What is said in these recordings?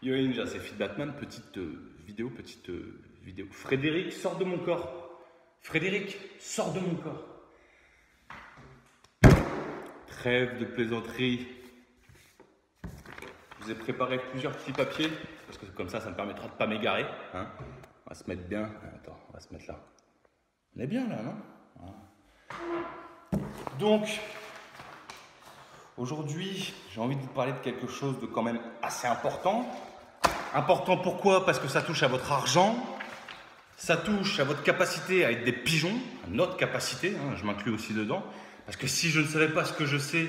Yo Ninja, c'est Fit Batman, petite vidéo. Frédéric, sors de mon corps. Frédéric, sors de mon corps. Trêve de plaisanterie. Je vous ai préparé plusieurs petits papiers, parce que comme ça me permettra de ne pas m'égarer. Hein. On va se mettre bien. Attends, on va se mettre là. On est bien là, non? Donc, aujourd'hui, j'ai envie de vous parler de quelque chose de quand même assez important. Important pourquoi? Parce que ça touche à votre argent, ça touche à votre capacité à être des pigeons, à notre capacité, hein, je m'inclus aussi dedans. Parce que si je ne savais pas ce que je sais,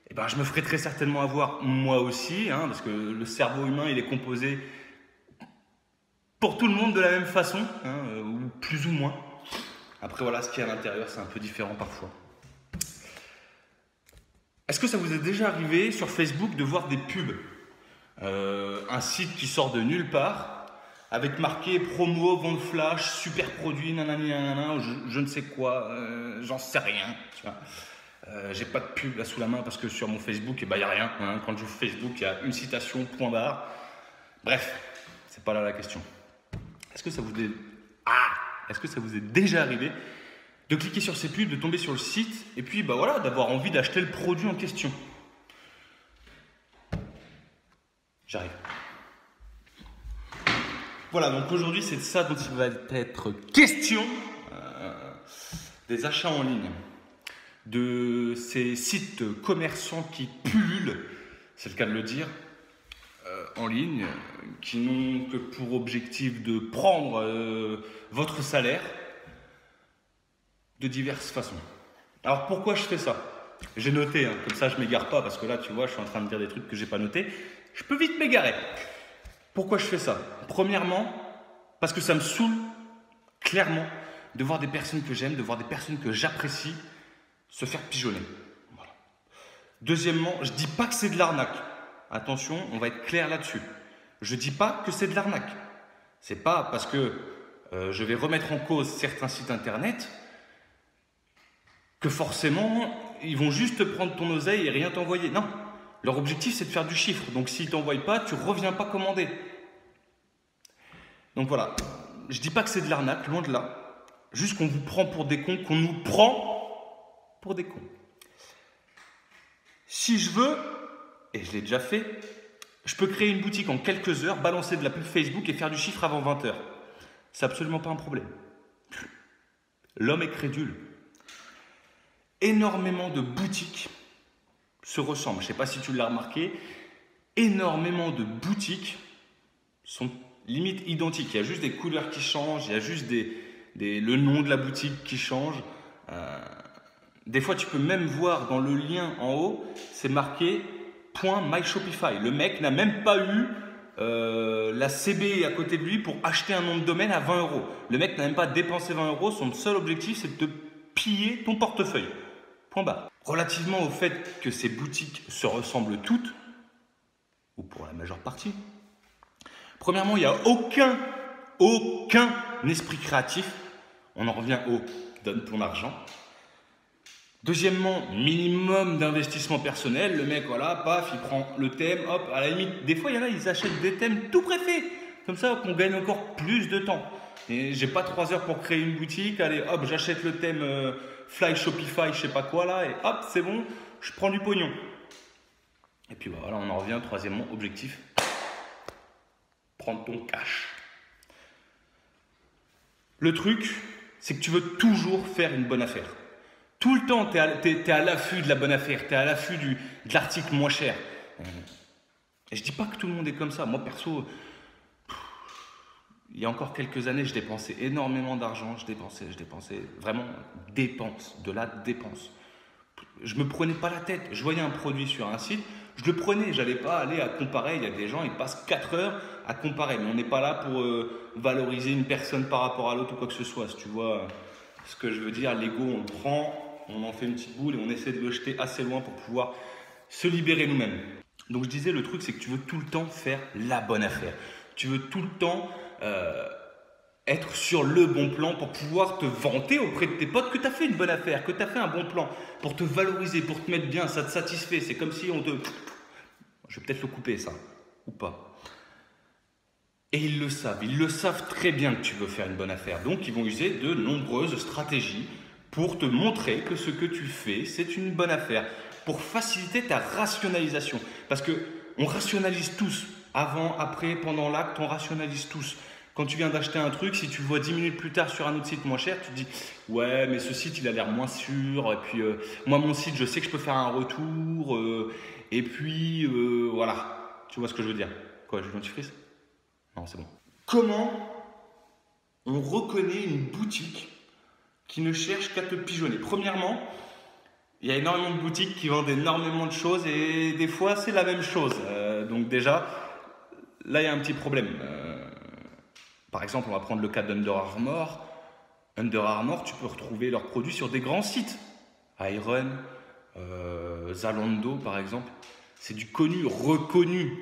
eh ben, je me ferais très certainement avoir moi aussi, hein, parce que le cerveau humain, il est composé pour tout le monde de la même façon, hein, ou plus ou moins. Après, voilà, ce qu'il y a à l'intérieur, c'est un peu différent parfois. Est-ce que ça vous est déjà arrivé sur Facebook de voir des pubs? Un site qui sort de nulle part, avec marqué promo, vente flash, super produit, nanani, nanana, je ne sais quoi, j'en sais rien. Tu vois. J'ai pas de pub là sous la main parce que sur mon Facebook, il n'y a rien. Hein. Quand j'ouvre Facebook, il y a une citation, point barre. Bref, c'est pas là la question. Est-ce que ça vous est déjà arrivé de cliquer sur ces pubs, de tomber sur le site et puis bah voilà, d'avoir envie d'acheter le produit en question? J'arrive. Voilà, donc aujourd'hui c'est de ça dont il va être question, des achats en ligne, de ces sites commerçants qui pullulent, c'est le cas de le dire, en ligne, qui n'ont que pour objectif de prendre votre salaire de diverses façons. Alors pourquoi je fais ça? J'ai noté, hein, comme ça je ne m'égare pas, parce que là tu vois je suis en train de dire des trucs que je n'ai pas notés. Je peux vite m'égarer. Pourquoi je fais ça? Premièrement, parce que ça me saoule clairement de voir des personnes que j'aime, de voir des personnes que j'apprécie se faire pigeonner. Voilà. Deuxièmement, je ne dis pas que c'est de l'arnaque. Attention, on va être clair là-dessus. Je ne dis pas que c'est de l'arnaque. Ce n'est pas parce que je vais remettre en cause certains sites internet que forcément ils vont juste prendre ton oseille et rien t'envoyer. Non. Leur objectif, c'est de faire du chiffre. Donc, s'ils ne t'envoient pas, tu ne reviens pas commander. Donc, voilà. Je ne dis pas que c'est de l'arnaque, loin de là. Juste qu'on vous prend pour des cons, qu'on nous prend pour des cons. Si je veux, et je l'ai déjà fait, je peux créer une boutique en quelques heures, balancer de la pub Facebook et faire du chiffre avant 20 h. C'est absolument pas un problème. L'homme est crédule. Énormément de boutiques se ressemblent. Je ne sais pas si tu l'as remarqué, énormément de boutiques sont limite identiques. Il y a juste des couleurs qui changent, il y a juste le nom de la boutique qui change. Des fois, tu peux même voir dans le lien en haut, c'est marqué .myshopify. Le mec n'a même pas eu la CB à côté de lui pour acheter un nom de domaine à 20 €. Le mec n'a même pas dépensé 20 €. Son seul objectif, c'est de te piller ton portefeuille. Point barre. Relativement au fait que ces boutiques se ressemblent toutes, ou pour la majeure partie, premièrement, il n'y a aucun esprit créatif. On en revient au donne ton argent. Deuxièmement, minimum d'investissement personnel. Le mec, voilà, paf, il prend le thème, hop, à la limite. Des fois, il y en a, ils achètent des thèmes tout préfaits. Comme ça, qu'on gagne encore plus de temps. Et j'ai pas 3 heures pour créer une boutique. Allez, hop, j'achète le thème Fly Shopify, je sais pas quoi là, et hop, c'est bon, je prends du pognon. Et puis voilà, on en revient, troisièmement, objectif, prendre ton cash. Le truc, c'est que tu veux toujours faire une bonne affaire. Tout le temps, tu es à l'affût de la bonne affaire, tu es à l'affût de l'article moins cher. Et je dis pas que tout le monde est comme ça. Moi, perso, il y a encore quelques années, je dépensais énormément d'argent. Je dépensais vraiment de la dépense. Je me prenais pas la tête. Je voyais un produit sur un site, je le prenais. J'allais pas aller à comparer. Il y a des gens, ils passent 4 heures à comparer. Mais on n'est pas là pour valoriser une personne par rapport à l'autre ou quoi que ce soit. Si tu vois ce que je veux dire, l'ego, on le prend, on en fait une petite boule et on essaie de le jeter assez loin pour pouvoir se libérer nous-mêmes. Donc je disais, le truc, c'est que tu veux tout le temps faire la bonne affaire. Tu veux tout le temps être sur le bon plan pour pouvoir te vanter auprès de tes potes que tu as fait une bonne affaire, que tu as fait un bon plan, pour te valoriser, pour te mettre bien, ça te satisfait. C'est comme si on te... Je vais peut-être le couper ça, ou pas. Et ils le savent très bien que tu veux faire une bonne affaire. Donc ils vont user de nombreuses stratégies pour te montrer que ce que tu fais, c'est une bonne affaire, pour faciliter ta rationalisation. Parce que on rationalise tous, avant, après, pendant l'acte, on rationalise tous. Quand tu viens d'acheter un truc, si tu le vois 10 minutes plus tard sur un autre site moins cher, tu te dis « Ouais, mais ce site, il a l'air moins sûr. Et puis, moi, mon site, je sais que je peux faire un retour. Et puis, voilà. » Tu vois ce que je veux dire? Quoi, Julien, tu frises? Non, c'est bon. Comment on reconnaît une boutique qui ne cherche qu'à te pigeonner? Premièrement, il y a énormément de boutiques qui vendent énormément de choses et des fois, c'est la même chose. Donc déjà, là, il y a un petit problème. Par exemple, on va prendre le cas d'Under Armour. Under Armour, tu peux retrouver leurs produits sur des grands sites. Iron, Zalando, par exemple. C'est du connu, reconnu.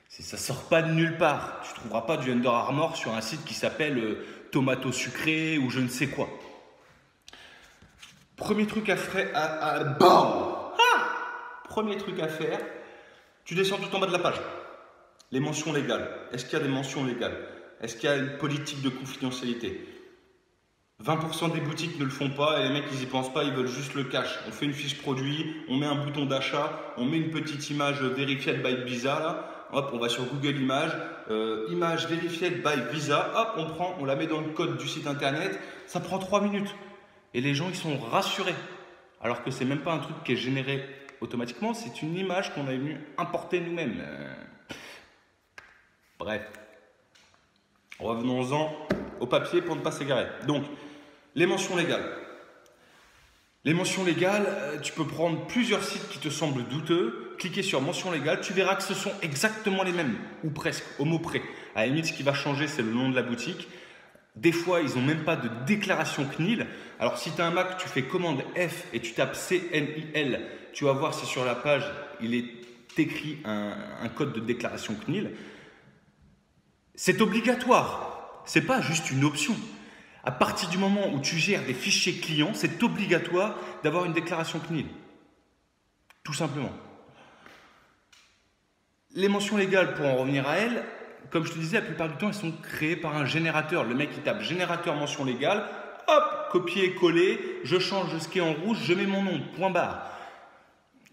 Ça ne sort pas de nulle part. Tu ne trouveras pas du Under Armour sur un site qui s'appelle Tomato Sucré ou je ne sais quoi. Premier truc à faire, Premier truc à faire, tu descends tout en bas de la page. Les mentions légales. Est-ce qu'il y a des mentions légales? Est-ce qu'il y a une politique de confidentialité? 20% des boutiques ne le font pas et les mecs ils y pensent pas, ils veulent juste le cash. On fait une fiche produit, on met un bouton d'achat, on met une petite image verified by Visa là. Hop, on va sur Google Images, image verified by Visa, hop, on prend, on la met dans le code du site internet, ça prend 3 minutes. Et les gens ils sont rassurés. Alors que c'est même pas un truc qui est généré automatiquement, c'est une image qu'on a venu importer nous-mêmes. Bref. Revenons-en au papier pour ne pas s'égarer. Donc, les mentions légales. Les mentions légales, tu peux prendre plusieurs sites qui te semblent douteux, cliquer sur mentions légales, tu verras que ce sont exactement les mêmes, ou presque, au mot près. À la limite, ce qui va changer, c'est le nom de la boutique. Des fois, ils n'ont même pas de déclaration CNIL. Alors, si tu as un Mac, tu fais commande F et tu tapes CNIL, tu vas voir si sur la page, il est écrit un code de déclaration CNIL. C'est obligatoire. Ce n'est pas juste une option. À partir du moment où tu gères des fichiers clients, c'est obligatoire d'avoir une déclaration CNIL. Tout simplement. Les mentions légales, pour en revenir à elles, comme je te disais, la plupart du temps, elles sont créées par un générateur. Le mec, il tape générateur mention légale, hop, copier-coller, je change ce qui est en rouge, je mets mon nom, point barre.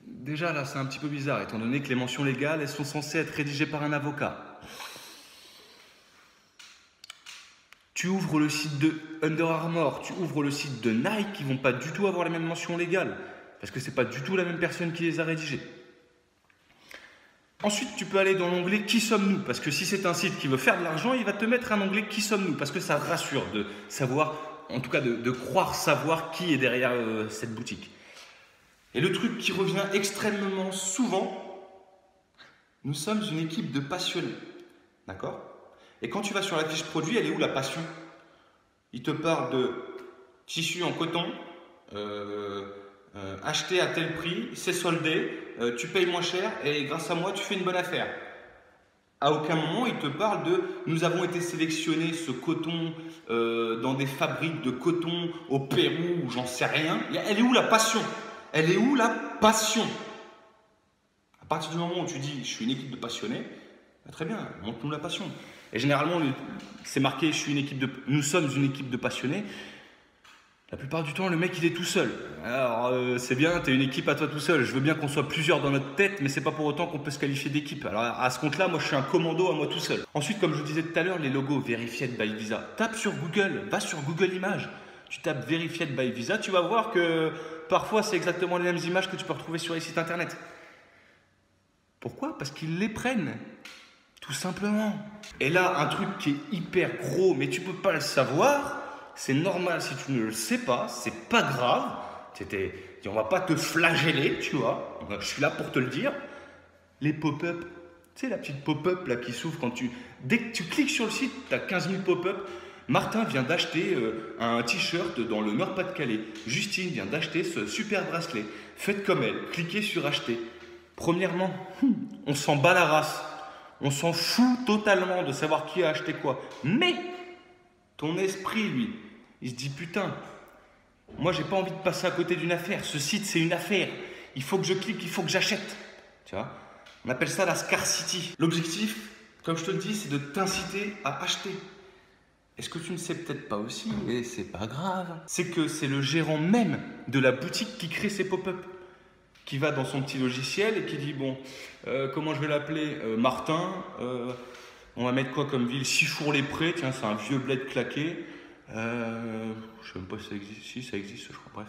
Déjà, là, c'est un petit peu bizarre, étant donné que les mentions légales, elles sont censées être rédigées par un avocat. Tu ouvres le site de Under Armour, tu ouvres le site de Nike, qui ne vont pas du tout avoir les mêmes mentions légales, parce que ce n'est pas du tout la même personne qui les a rédigées. Ensuite, tu peux aller dans l'onglet « Qui sommes-nous » parce que si c'est un site qui veut faire de l'argent, il va te mettre un onglet « Qui sommes-nous » parce que ça rassure de savoir, en tout cas de croire savoir qui est derrière cette boutique. Et le truc qui revient extrêmement souvent, nous sommes une équipe de passionnés. D'accord ? Et quand tu vas sur la fiche produit, elle est où la passion? Il te parle de tissu en coton, acheté à tel prix, c'est soldé, tu payes moins cher et grâce à moi, tu fais une bonne affaire. À aucun moment, il te parle de « nous avons été sélectionnés ce coton dans des fabriques de coton au Pérou ou j'en sais rien ». Elle est où la passion? Elle est où la passion? À partir du moment où tu dis « je suis une équipe de passionnés », très bien, montre-nous la passion. Et généralement, c'est marqué « nous sommes une équipe de passionnés ». La plupart du temps, le mec, il est tout seul. Alors, c'est bien, tu es une équipe à toi tout seul. Je veux bien qu'on soit plusieurs dans notre tête, mais c'est pas pour autant qu'on peut se qualifier d'équipe. Alors, à ce compte-là, moi, je suis un commando à moi tout seul. Ensuite, comme je vous disais tout à l'heure, les logos Verified by Visa. Tape sur Google, va sur Google Images. Tu tapes Verified by Visa, tu vas voir que parfois, c'est exactement les mêmes images que tu peux retrouver sur les sites internet. Pourquoi? Parce qu'ils les prennent. Tout simplement. Et là, un truc qui est hyper gros, mais tu peux pas le savoir, c'est normal si tu ne le sais pas, c'est pas grave. On va pas te flageller, tu vois. Je suis là pour te le dire. Les pop-up, tu sais, la petite pop-up là qui s'ouvre quand dès que tu cliques sur le site, tu as 15 000 pop-up. Martin vient d'acheter un t-shirt dans le Nord-Pas-de-Calais. Justine vient d'acheter ce super bracelet. Faites comme elle, cliquez sur acheter. Premièrement, on s'en bat la race. On s'en fout totalement de savoir qui a acheté quoi. Mais ton esprit, lui, il se dit putain, moi j'ai pas envie de passer à côté d'une affaire. Ce site, c'est une affaire. Il faut que je clique, il faut que j'achète. Tu vois? On appelle ça la scarcity. L'objectif, Comme je te le dis, c'est de t'inciter à acheter. Et ce que tu ne sais peut-être pas aussi, et c'est pas grave, c'est que c'est le gérant même de la boutique qui crée ces pop-up, qui va dans son petit logiciel et qui dit bon, comment je vais l'appeler, Martin, on va mettre quoi comme ville? Sifour-les-Prés, tiens, c'est un vieux bled claqué. Je ne sais même pas si ça existe. Si, ça existe, je crois. Bref.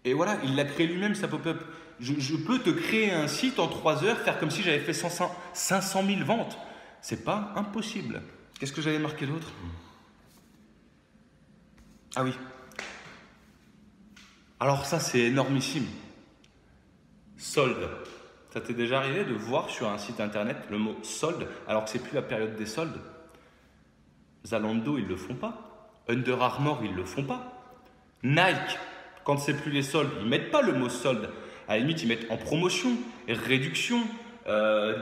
Et voilà, il l'a créé lui-même, sa pop-up. Je peux te créer un site en 3 heures, faire comme si j'avais fait 500 000 ventes. C'est pas impossible. Qu'est-ce que j'avais marqué d'autre? Ah oui. Alors ça, c'est énormissime. Solde. Ça t'est déjà arrivé de voir sur un site internet le mot solde alors que c'est plus la période des soldes? Zalando, ils le font pas. Under Armour, ils le font pas. Nike, quand c'est plus les soldes, ils mettent pas le mot solde. À la limite, ils mettent en promotion, réduction,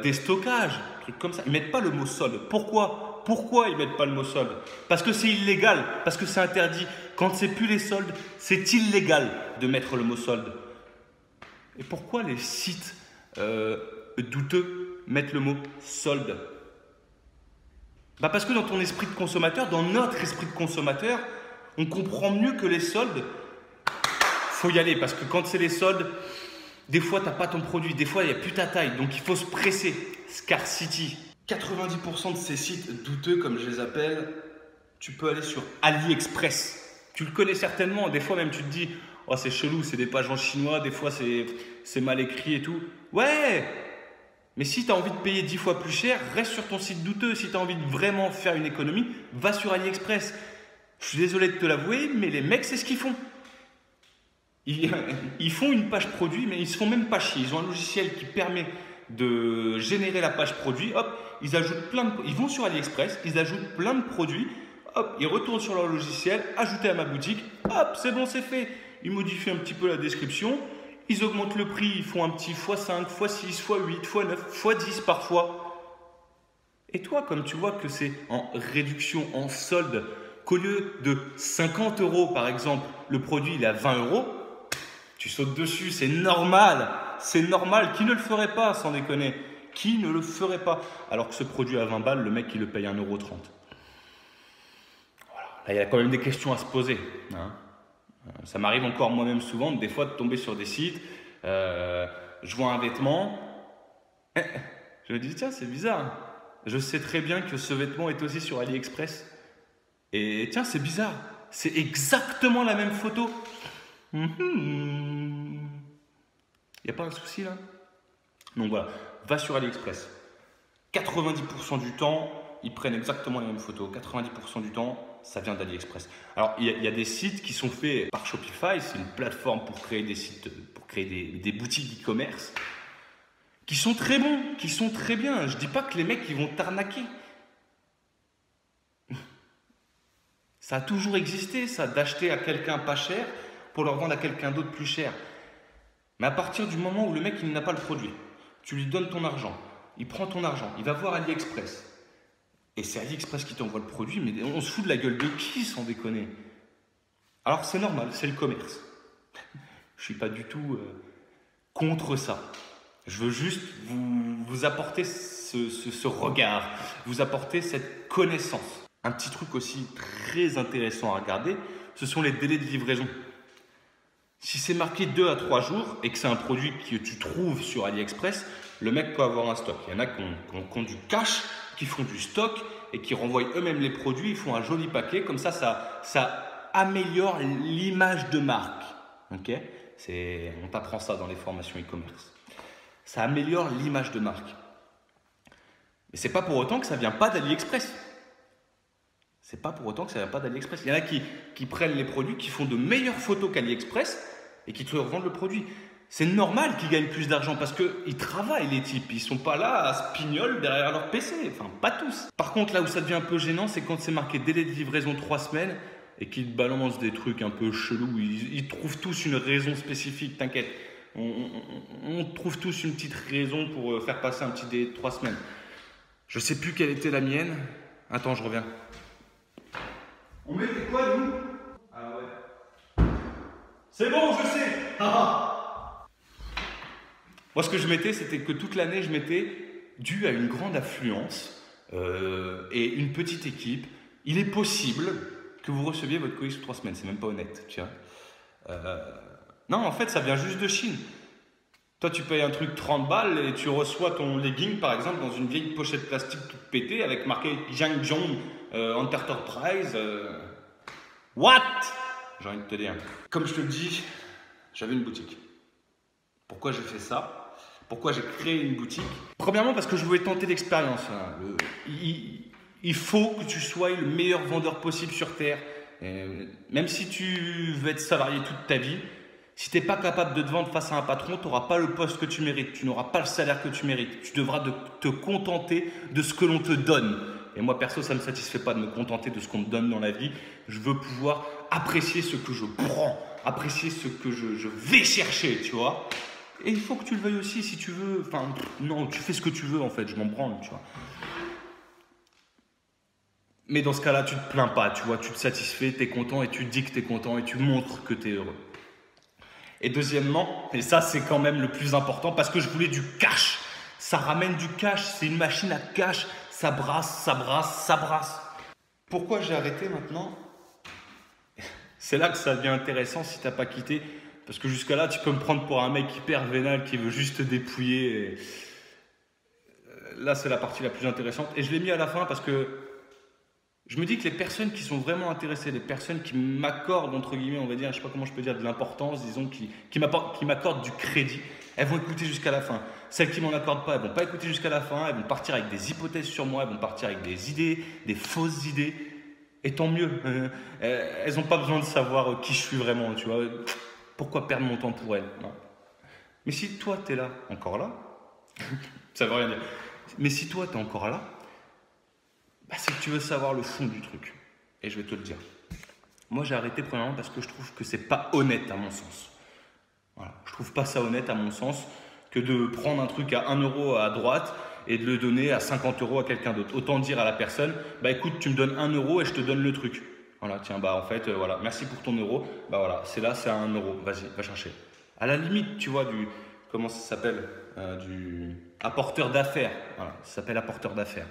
déstockage, trucs comme ça. Ils mettent pas le mot solde. Pourquoi? Pourquoi ils mettent pas le mot solde? Parce que c'est illégal, parce que c'est interdit. Quand c'est plus les soldes, c'est illégal de mettre le mot solde. Et pourquoi les sites douteux mettent le mot solde? Bah parce que dans ton esprit de consommateur, dans notre esprit de consommateur, on comprend mieux que les soldes. Faut y aller parce que quand c'est les soldes, des fois tu n'as pas ton produit, des fois il n'y a plus ta taille, donc il faut se presser. Scarcity. 90% de ces sites douteux, comme je les appelle, tu peux aller sur AliExpress. Tu le connais certainement, des fois même tu te dis oh c'est chelou, c'est des pages en chinois, des fois c'est mal écrit et tout. Ouais, mais si tu as envie de payer 10 fois plus cher, reste sur ton site douteux. Si tu as envie de vraiment faire une économie, va sur AliExpress. Je suis désolé de te l'avouer, mais les mecs, c'est ce qu'ils font. Ils font une page produit, mais ils se font même pas chier. Ils ont un logiciel qui permet de générer la page produit. Hop, ils vont sur AliExpress, ils ajoutent plein de produits. Hop, ils retournent sur leur logiciel, ajouter à ma boutique. Hop, c'est bon, c'est fait. Ils modifient un petit peu la description. Ils augmentent le prix, ils font un petit x5, x6, x8, x9, x10 parfois. Et toi, comme tu vois que c'est en réduction, en solde, qu'au lieu de 50 € par exemple, le produit il est à 20 €, tu sautes dessus, c'est normal. C'est normal. Qui ne le ferait pas, sans déconner? Qui ne le ferait pas? Alors que ce produit à 20 balles, le mec il le paye 1,30 €. Voilà. Là, il y a quand même des questions à se poser. Hein. Ça m'arrive encore moi-même souvent, des fois, de tomber sur des sites. Je vois un vêtement. Je me dis, tiens, c'est bizarre. Je sais très bien que ce vêtement est aussi sur AliExpress. Et tiens, c'est bizarre. C'est exactement la même photo. Il n'y a pas un souci là? Donc voilà, va sur AliExpress. 90% du temps, ils prennent exactement les mêmes photos. 90% du temps, ça vient d'AliExpress. Alors, il y a des sites qui sont faits par Shopify. C'est une plateforme pour créer des sites, pour créer des boutiques e-commerce qui sont très bons, qui sont très bien. Je ne dis pas que les mecs, ils vont t'arnaquer. Ça a toujours existé, ça, d'acheter à quelqu'un pas cher pour leur vendre à quelqu'un d'autre plus cher. Mais à partir du moment où le mec, il n'a pas le produit, tu lui donnes ton argent, il prend ton argent, il va voir AliExpress. Et c'est AliExpress qui t'envoie le produit, mais on se fout de la gueule de qui, sans déconner? Alors c'est normal, c'est le commerce. Je ne suis pas du tout contre ça. Je veux juste vous apporter ce regard, vous apporter cette connaissance. Un petit truc aussi très intéressant à regarder, ce sont les délais de livraison. Si c'est marqué 2 à 3 jours et que c'est un produit que tu trouves sur AliExpress, le mec peut avoir un stock. Il y en a qui ont du cash, qui font du stock et qui renvoient eux-mêmes les produits. Ils font un joli paquet. Comme ça améliore l'image de marque. Okay, on t'apprend ça dans les formations e-commerce. Ça améliore l'image de marque. Mais ce n'est pas pour autant que ça ne vient pas d'AliExpress. C'est pas pour autant que ça ne vient pas d'AliExpress. Il y en a qui prennent les produits, qui font de meilleures photos qu'AliExpress et qui te revendent le produit. C'est normal qu'ils gagnent plus d'argent parce qu'ils travaillent, les types. Ils ne sont pas là à se pignole derrière leur PC. Enfin, pas tous. Par contre, là où ça devient un peu gênant, c'est quand c'est marqué délai de livraison 3 semaines et qu'ils te balancent des trucs un peu chelous. Ils trouvent tous une raison spécifique, t'inquiète. On trouve tous une petite raison pour faire passer un petit délai de 3 semaines. Je ne sais plus quelle était la mienne. Attends, je reviens. On mettait quoi, nous? Ah ouais. C'est bon, je sais. Moi, ce que je mettais, c'était que toute l'année, je mettais dû à une grande affluence et une petite équipe, il est possible que vous receviez votre colis sous 3 semaines. C'est même pas honnête, tu vois. Non, en fait, ça vient juste de Chine. Toi, tu payes un truc 30 balles et tu reçois ton legging, par exemple, dans une vieille pochette plastique toute pétée avec marqué Jiangzhong Enterprise. What? J'ai envie de te dire. Comme je te le dis, j'avais une boutique. Pourquoi j'ai fait ça? Pourquoi j'ai créé une boutique? Premièrement, parce que je voulais tenter l'expérience. Il faut que tu sois le meilleur vendeur possible sur Terre. Même si tu veux être salarié toute ta vie, si tu n'es pas capable de te vendre face à un patron, tu n'auras pas le poste que tu mérites, tu n'auras pas le salaire que tu mérites. Tu devras te contenter de ce que l'on te donne. Et moi, perso, ça ne me satisfait pas de me contenter de ce qu'on me donne dans la vie. Je veux pouvoir apprécier ce que je prends, apprécier ce que je vais chercher, tu vois. Et il faut que tu le veuilles aussi si tu veux. Enfin, non, tu fais ce que tu veux en fait, je m'en branle, tu vois. Mais dans ce cas-là, tu ne te plains pas, tu vois, tu te satisfais, tu es content et tu dis que tu es content et tu montres que tu es heureux. Et deuxièmement, et ça c'est quand même le plus important, parce que je voulais du cash. Ça ramène du cash, c'est une machine à cash. Ça brasse, ça brasse, ça brasse. Pourquoi j'ai arrêté maintenant? C'est là que ça devient intéressant si tu n'as pas quitté. Parce que jusqu'à là, tu peux me prendre pour un mec hyper vénal qui veut juste te dépouiller. Et là, c'est la partie la plus intéressante. Et je l'ai mis à la fin parce que je me dis que les personnes qui sont vraiment intéressées, les personnes qui m'accordent, entre guillemets, on va dire, je ne sais pas comment je peux dire, de l'importance, disons, qui m'accordent du crédit, elles vont écouter jusqu'à la fin. Celles qui ne m'en accordent pas, elles ne vont pas écouter jusqu'à la fin, elles vont partir avec des hypothèses sur moi, elles vont partir avec des idées, des fausses idées. Et tant mieux. Elles n'ont pas besoin de savoir qui je suis vraiment, tu vois. Pourquoi perdre mon temps pour elles? Non. Mais si toi, tu es là, encore là, ça ne veut rien dire. Mais si toi, tu es encore là, bah, c'est que tu veux savoir le fond du truc. Et je vais te le dire. Moi, j'ai arrêté premièrement parce que je trouve que c'est pas honnête à mon sens. Voilà. Je trouve pas ça honnête à mon sens que de prendre un truc à 1 euro à droite et de le donner à 50 euros à quelqu'un d'autre. Autant dire à la personne, bah écoute, tu me donnes 1 euro et je te donne le truc. Voilà, tiens, bah en fait, voilà, merci pour ton euro. Bah voilà, c'est là, c'est à 1 euro. Vas-y, va chercher. À la limite, tu vois, comment ça s'appelle, du apporteur d'affaires. Voilà, ça s'appelle apporteur d'affaires.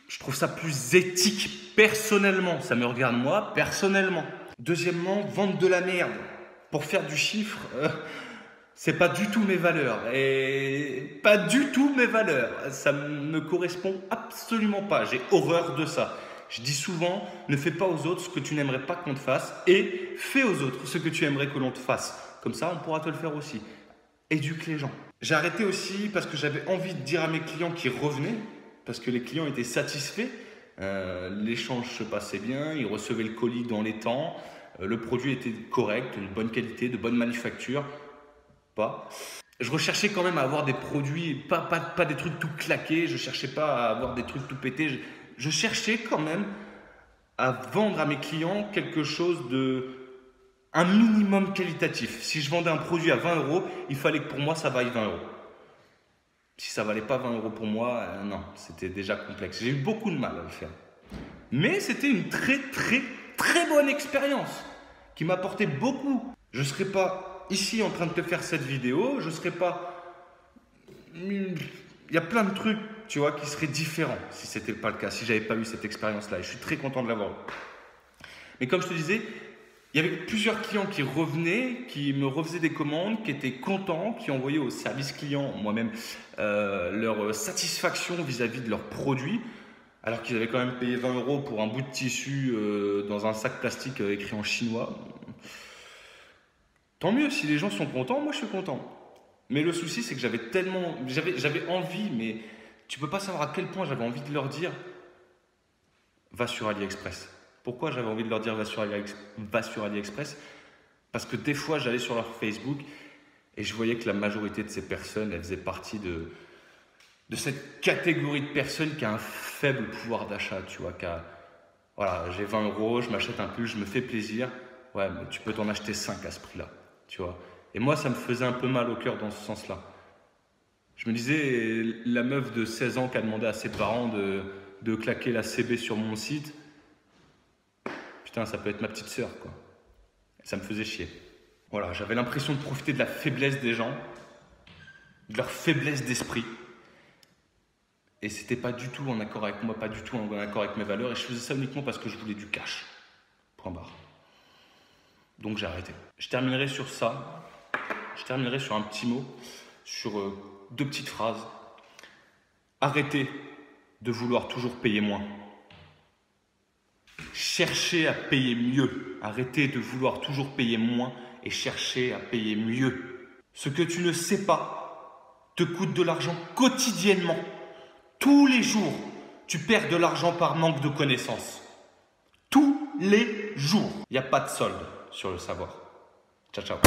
Je trouve ça plus éthique, personnellement. Ça me regarde moi, personnellement. Deuxièmement, vendre de la merde pour faire du chiffre, c'est pas du tout mes valeurs. Et pas du tout mes valeurs. Ça me correspond absolument pas. J'ai horreur de ça. Je dis souvent, ne fais pas aux autres ce que tu n'aimerais pas qu'on te fasse et fais aux autres ce que tu aimerais que l'on te fasse. Comme ça, on pourra te le faire aussi. Éduque les gens. J'ai arrêté aussi parce que j'avais envie de dire à mes clients qui revenaient, parce que les clients étaient satisfaits, l'échange se passait bien, ils recevaient le colis dans les temps, le produit était correct, de bonne qualité, de bonne manufacture. Je recherchais quand même à avoir des produits, pas des trucs tout claqués, je cherchais pas à avoir des trucs tout pétés, je cherchais quand même à vendre à mes clients quelque chose un minimum qualitatif. Si je vendais un produit à 20 euros, il fallait que pour moi ça vaille 20 euros. Si ça valait pas 20 euros pour moi, non, c'était déjà complexe. J'ai eu beaucoup de mal à le faire. Mais c'était une très bonne expérience qui m'apportait beaucoup. Je ne serais pas ici en train de te faire cette vidéo, je serais pas... Il y a plein de trucs, tu vois, qui seraient différents si ce n'était pas le cas, si j'avais pas eu cette expérience-là. Et je suis très content de l'avoir eu. Mais comme je te disais, il y avait plusieurs clients qui revenaient, qui me refaisaient des commandes, qui étaient contents, qui envoyaient au service client, moi-même, leur satisfaction vis-à-vis de leurs produits, alors qu'ils avaient quand même payé 20 euros pour un bout de tissu dans un sac plastique écrit en chinois. Tant mieux, si les gens sont contents, moi je suis content. Mais le souci, c'est que j'avais envie, mais tu ne peux pas savoir à quel point j'avais envie de leur dire « va sur AliExpress ». Pourquoi j'avais envie de leur dire va sur AliExpress? Parce que des fois, j'allais sur leur Facebook et je voyais que la majorité de ces personnes, elles faisaient partie de cette catégorie de personnes qui a un faible pouvoir d'achat, tu vois, voilà, j'ai 20 euros, je m'achète un pull, je me fais plaisir. Ouais, mais tu peux t'en acheter 5 à ce prix-là, tu vois. Et moi, ça me faisait un peu mal au cœur dans ce sens-là. Je me disais, la meuf de 16 ans qui a demandé à ses parents de claquer la CB sur mon site, putain, ça peut être ma petite sœur, quoi. Ça me faisait chier. Voilà, j'avais l'impression de profiter de la faiblesse des gens, de leur faiblesse d'esprit. Et c'était pas du tout en accord avec moi, pas du tout en accord avec mes valeurs. Et je faisais ça uniquement parce que je voulais du cash. Point barre. Donc j'ai arrêté. Je terminerai sur ça. Je terminerai sur un petit mot, sur 2 petites phrases. Arrêtez de vouloir toujours payer moins. Cherchez à payer mieux. Arrêtez de vouloir toujours payer moins et cherchez à payer mieux. Ce que tu ne sais pas te coûte de l'argent quotidiennement. Tous les jours, tu perds de l'argent par manque de connaissances. Tous les jours. Il n'y a pas de solde sur le savoir. Ciao, ciao.